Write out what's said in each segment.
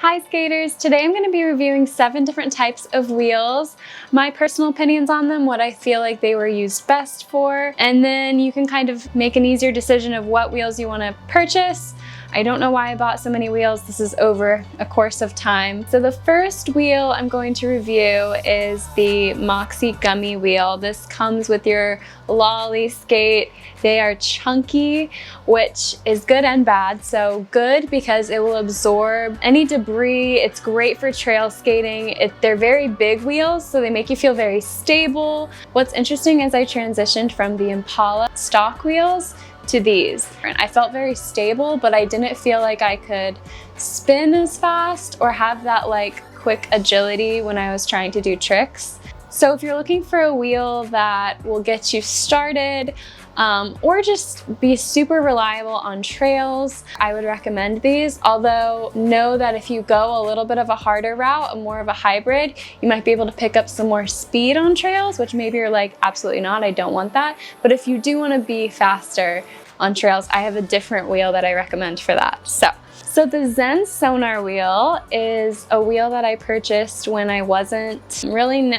Hi skaters! Today I'm going to be reviewing 7 different types of wheels, my personal opinions on them, what I feel like they were used best for, and then you can kind of make an easier decision of what wheels you want to purchase. I don't know why I bought so many wheels. This is over a course of time. So the first wheel I'm going to review is the Moxi Gummy wheel. This comes with your lolly skate. They are chunky, which is good and bad. So good because it will absorb any debris. It's great for trail skating. They're very big wheels, so they make you feel very stable. What's interesting is I transitioned from the Impala stock wheels to these. I felt very stable, but I didn't feel like I could spin as fast or have that like quick agility when I was trying to do tricks. So if you're looking for a wheel that will get you started or just be super reliable on trails, I would recommend these. Although know that if you go a little bit of a harder route, more of a hybrid, you might be able to pick up some more speed on trails, which maybe you're like, absolutely not, I don't want that. But if you do want to be faster on trails, I have a different wheel that I recommend for that. So the Zen Sonar wheel is a wheel that I purchased when I wasn't really,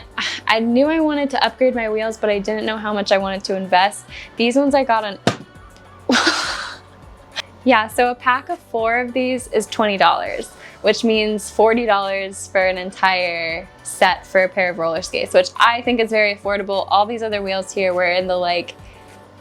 I knew I wanted to upgrade my wheels, but I didn't know how much I wanted to invest. These ones I got on, yeah, so a pack of 4 of these is $20, which means $40 for an entire set for a pair of roller skates, which I think is very affordable. All these other wheels here were in the like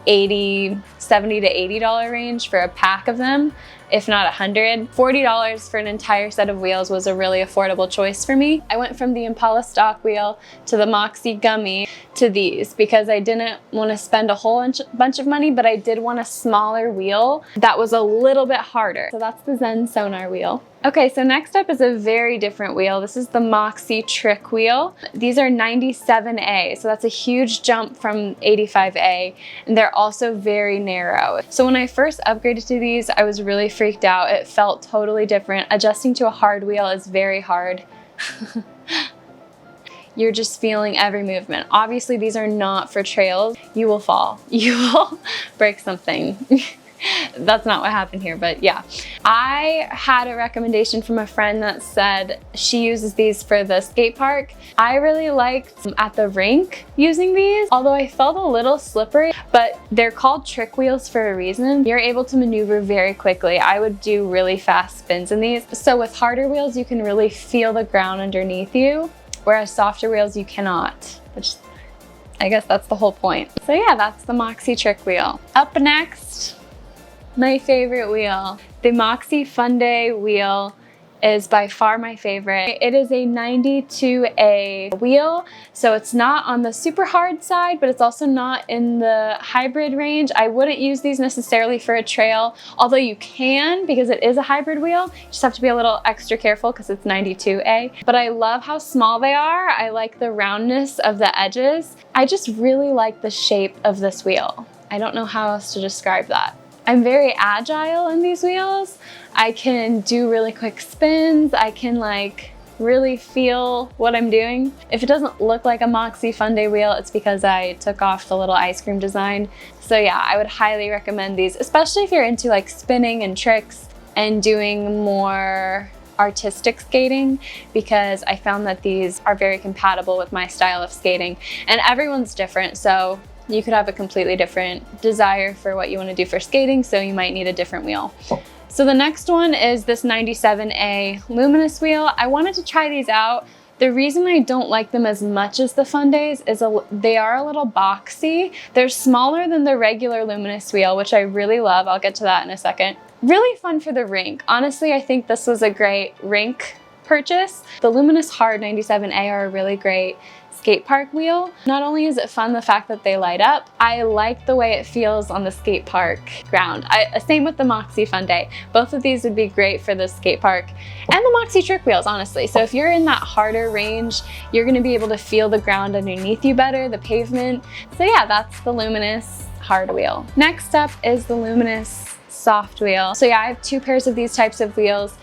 $70 to $80 range for a pack of them, if not $100. $40 for an entire set of wheels was a really affordable choice for me. I went from the Impala stock wheel to the Moxi Gummy to these because I didn't want to spend a whole bunch of money, but I did want a smaller wheel that was a little bit harder. So that's the Zen Sonar wheel. Okay, so next up is a very different wheel. This is the Moxi Trick wheel. These are 97A, so that's a huge jump from 85A, and they're also very narrow. So when I first upgraded to these, I was really freaked out. It felt totally different. Adjusting to a hard wheel is very hard. You're just feeling every movement. Obviously, these are not for trails. You will fall. You will break something. That's not what happened here, but yeah. I had a recommendation from a friend that said she uses these for the skate park. I really liked at the rink using these, although I felt a little slippery, but they're called trick wheels for a reason. You're able to maneuver very quickly. I would do really fast spins in these. So with harder wheels, you can really feel the ground underneath you, whereas softer wheels, you cannot, which I guess that's the whole point. So yeah, that's the Moxi Trick wheel. Up next, my favorite wheel. The Moxi Fundae wheel is by far my favorite. It is a 92A wheel, so it's not on the super hard side, but it's also not in the hybrid range. I wouldn't use these necessarily for a trail, although you can because it is a hybrid wheel. You just have to be a little extra careful because it's 92A. But I love how small they are. I like the roundness of the edges. I just really like the shape of this wheel. I don't know how else to describe that. I'm very agile in these wheels. I can do really quick spins. I can like really feel what I'm doing. If it doesn't look like a Moxi Fundae wheel, it's because I took off the little ice cream design. So yeah, I would highly recommend these, especially if you're into like spinning and tricks and doing more artistic skating, because I found that these are very compatible with my style of skating, and everyone's different. So you could have a completely different desire for what you want to do for skating, so you might need a different wheel. So the next one is this 97A Luminous wheel. I wanted to try these out. The reason I don't like them as much as the Fundaes is they are a little boxy. They're smaller than the regular Luminous wheel, which I really love. I'll get to that in a second. Really fun for the rink. Honestly, I think this was a great rink purchase. The Luminous Hard 97A are a really great skate park wheel. Not only is it fun, the fact that they light up, I like the way it feels on the skate park ground. Same with the Moxi Fundae. Both of these would be great for the skate park and the Moxi Trick wheels, honestly. So if you're in that harder range, you're gonna be able to feel the ground underneath you better, the pavement. So yeah, that's the Luminous Hard wheel. Next up is the Luminous Soft wheel. So yeah, I have 2 pairs of these types of wheels,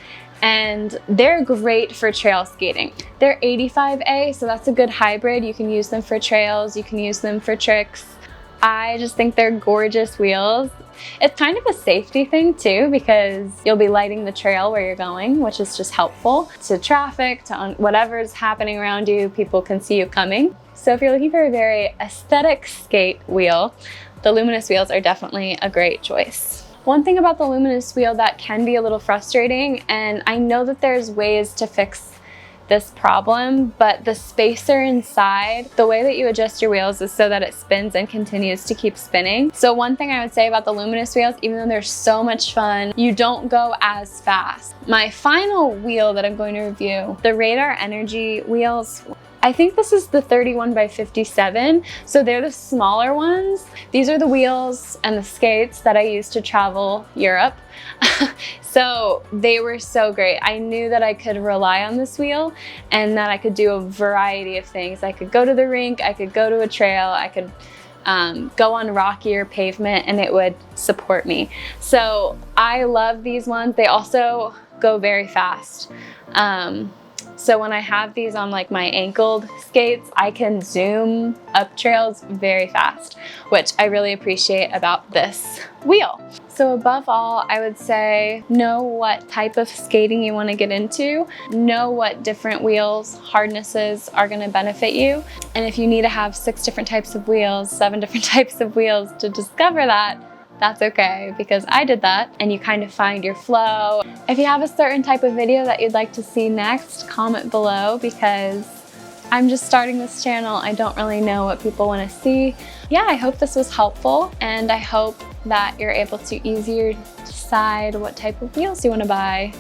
and they're great for trail skating. They're 85A, so that's a good hybrid. You can use them for trails, you can use them for tricks. I just think they're gorgeous wheels. It's kind of a safety thing too, because you'll be lighting the trail where you're going, which is just helpful to traffic, to whatever's happening around you, people can see you coming. So if you're looking for a very aesthetic skate wheel, the Luminous wheels are definitely a great choice. One thing about the Luminous wheel that can be a little frustrating, and I know that there's ways to fix this problem, but the spacer inside, the way that you adjust your wheels is so that it spins and continues to keep spinning. So one thing I would say about the Luminous wheels, even though they're so much fun, you don't go as fast. My final wheel that I'm going to review, the Radar Energy wheels, I think this is the 31x57, so they're the smaller ones. These are the wheels and the skates that I used to travel Europe. So they were so great. I knew that I could rely on this wheel and that I could do a variety of things. I could go to the rink, I could go to a trail, I could go on rockier pavement and it would support me. So I love these ones. They also go very fast. So when I have these on like my ankled skates, I can zoom up trails very fast, which I really appreciate about this wheel. So above all, I would say know what type of skating you want to get into, know what different wheels, hardnesses are going to benefit you. And if you need to have 6 different types of wheels, 7 different types of wheels to discover that, that's okay, because I did that, and you kind of find your flow. If you have a certain type of video that you'd like to see next, comment below, because I'm just starting this channel. I don't really know what people want to see. Yeah, I hope this was helpful, and I hope that you're able to easier decide what type of wheels you want to buy.